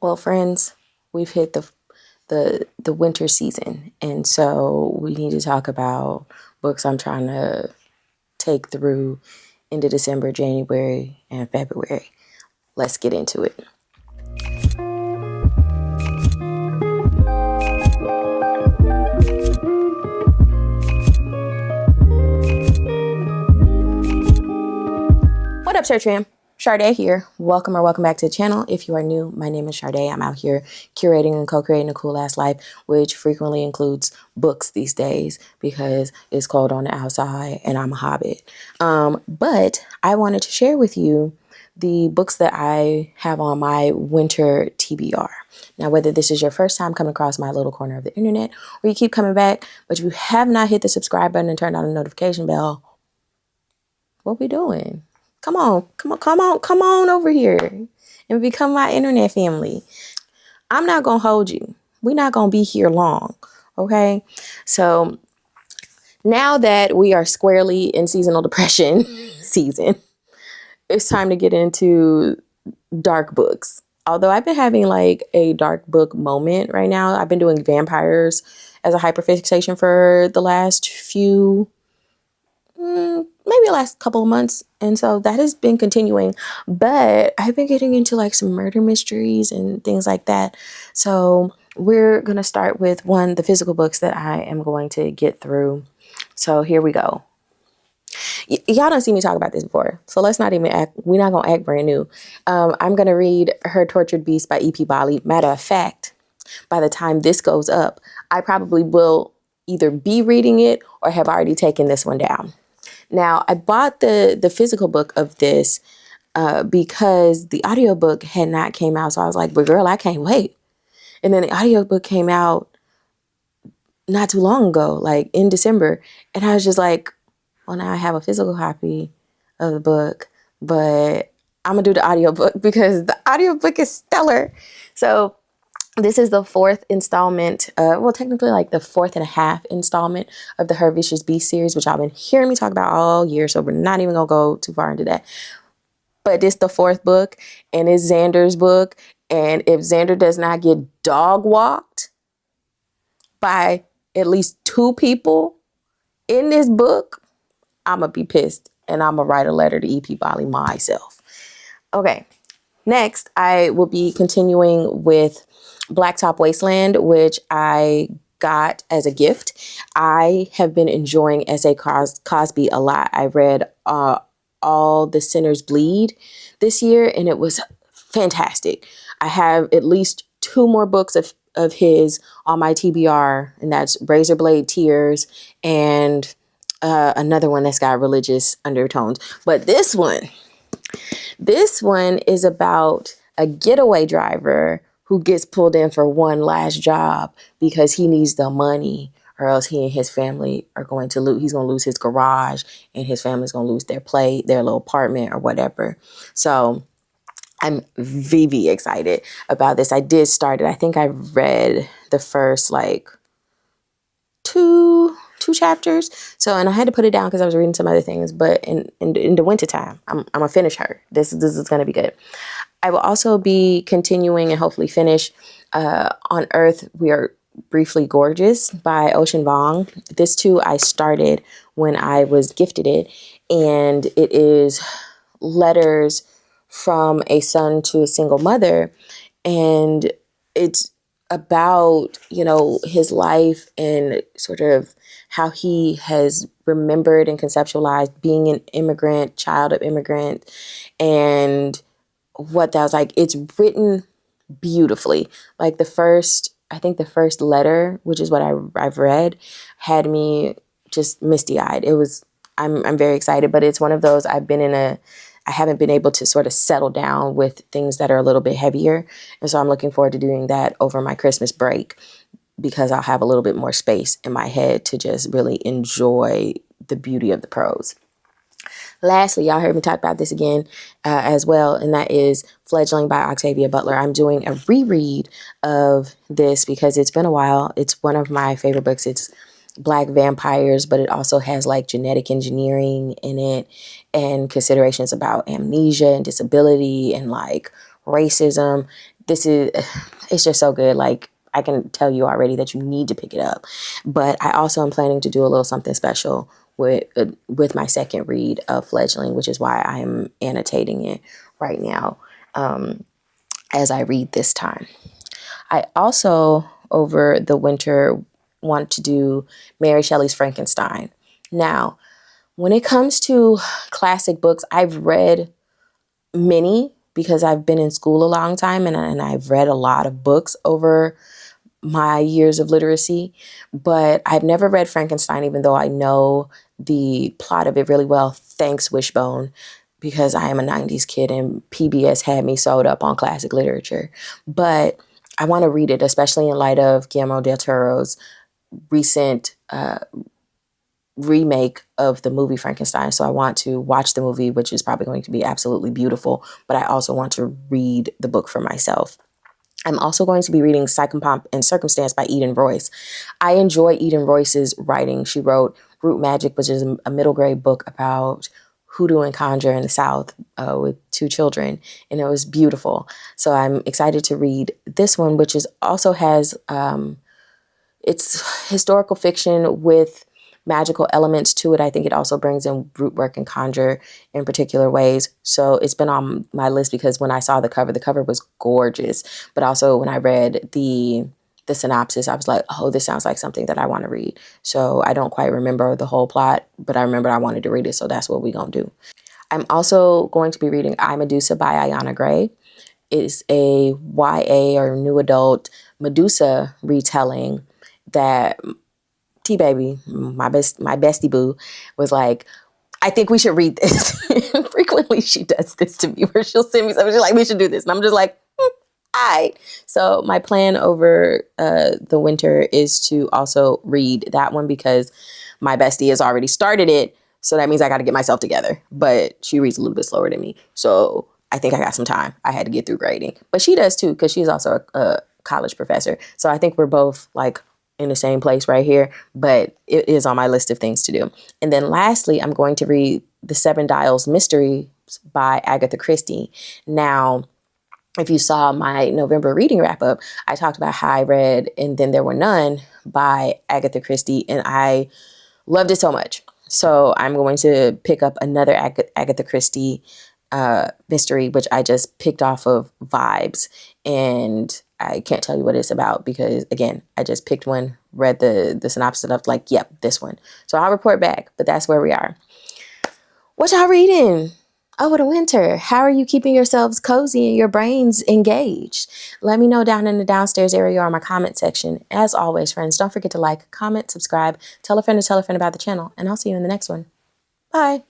Well, friends, we've hit the winter season, and so we need to talk about books I'm trying to take through into December, January, and February. Let's get into it. What up, Search Fam? Sade here. Welcome back to the channel. If you are new, my name is Sade. I'm out here curating and co-creating a cool ass life, which frequently includes books these days because it's cold on the outside and I'm a hobbit. But I wanted to share with you the books that I have on my winter TBR. Now, whether this is your first time coming across my little corner of the internet or you keep coming back, but you have not hit the subscribe button and turned on the notification bell, what we doing? Come on over here and become my internet family. I'm not going to hold you. We're not going to be here long. Okay. So now that we are squarely in seasonal depression season, it's time to get into dark books. Although I've been having like a dark book moment right now. I've been doing vampires as a hyperfixation for the last few maybe the last couple of months, and so that has been continuing, but I've been getting into like some murder mysteries and things like that. So we're gonna start with the physical books that I am going to get through. So here we go. Y'all don't see me talk about this before, so let's not even act, we're not gonna act brand new. I'm gonna read Her Tortured Beast by E.P. Bali. Matter of fact, by the time this goes up, I probably will either be reading it or have already taken this one down. Now, I bought the physical book of this because the audiobook had not came out. So I was like, but girl, I can't wait. And then the audiobook came out not too long ago, like in December. And I was just like, well, now I have a physical copy of the book, but I'm going to do the audiobook because the audiobook is stellar. So this is the fourth installment, technically like the fourth and a half installment of the Her Vicious Beast series, which I've been hearing me talk about all year, so we're not even going to go too far into that. But it's the fourth book, and it's Xander's book, and if Xander does not get dog walked by at least two people in this book, I'm going to be pissed, and I'm going to write a letter to E.P. Bali myself. Okay, next, I will be continuing with Blacktop Wasteland, which I got as a gift. I have been enjoying S.A. Cosby a lot. I read All the Sinners Bleed this year, and it was fantastic. I have at least two more books of his on my TBR, and that's Razorblade Tears and another one that's got religious undertones. But this one is about a getaway driver who gets pulled in for one last job because he needs the money, or else he and his family are going to lose. He's going to lose his garage, and his family's going to lose their little apartment or whatever. So I'm VV excited about this. I did start it. I think I read the first like two chapters. So, and I had to put it down because I was reading some other things, but in the wintertime, I'm going to finish her. This is going to be good. I will also be continuing and hopefully finish On Earth We Are Briefly Gorgeous by Ocean Vuong. This too, I started when I was gifted it, and it is letters from a son to a single mother, and it's about, his life and sort of how he has remembered and conceptualized being an immigrant, child of immigrant, and what that was like. It's written beautifully. Like the first letter, which is what I've read, had me just misty-eyed. I'm very excited, but it's one of those I haven't been able to sort of settle down with things that are a little bit heavier. And so I'm looking forward to doing that over my Christmas break because I'll have a little bit more space in my head to just really enjoy the beauty of the prose. Lastly, y'all heard me talk about this again as well, and that is Fledgling by Octavia Butler. I'm doing a reread of this because it's been a while. It's one of my favorite books. It's Black vampires, but it also has like genetic engineering in it and considerations about amnesia and disability and like racism. it's just so good. Like, I can tell you already that you need to pick it up. But I also am planning to do a little something special with my second read of Fledgling, which is why I am annotating it right now as I read this time. I also, over the winter, want to do Mary Shelley's Frankenstein. Now, when it comes to classic books, I've read many because I've been in school a long time, and I've read a lot of books over my years of literacy, but I've never read Frankenstein, even though I know the plot of it really well, thanks Wishbone, because I am a 90s kid and PBS had me sewed up on classic literature. But I want to read it, especially in light of Guillermo del Toro's recent remake of the movie Frankenstein. So I want to watch the movie, which is probably going to be absolutely beautiful, but I also want to read the book for myself. I'm also going to be reading Psychopomp and Circumstance by Eden Royce. I enjoy Eden Royce's writing. She wrote Root Magic, which is a middle grade book about hoodoo and conjure in the South with 2 children, and it was beautiful. So I'm excited to read this one, which is also has it's historical fiction with magical elements to it. I think it also brings in root work and conjure in particular ways. So it's been on my list because when I saw the cover was gorgeous. But also when I read the synopsis, I was like, oh, this sounds like something that I want to read. So I don't quite remember the whole plot, but I remember I wanted to read it. So that's what we're going to do. I'm also going to be reading I, Medusa by Ayana Gray. It's a YA or new adult Medusa retelling that T-Baby, my bestie boo, was like, I think we should read this. Frequently she does this to me where she'll send me something, she's like, we should do this. And I'm just like, all right. So my plan over the winter is to also read that one because my bestie has already started it. So that means I got to get myself together. But she reads a little bit slower than me. So I think I got some time. I had to get through grading. But she does too because she's also a college professor. So I think we're both like in the same place right here, but it is on my list of things to do. And then lastly, I'm going to read The Seven Dials Mystery by Agatha Christie. Now, if you saw my November reading wrap up, I talked about how I read And Then There Were None by Agatha Christie, and I loved it so much. So I'm going to pick up another Agatha Christie mystery, which I just picked off of Vibes, and I can't tell you what it's about because, again, I just picked one, read the synopsis and I was like, yep, this one. So I'll report back, but that's where we are. What y'all reading over the winter? How are you keeping yourselves cozy and your brains engaged? Let me know down in the downstairs area or my comment section. As always, friends, don't forget to like, comment, subscribe, tell a friend to tell a friend about the channel, and I'll see you in the next one. Bye.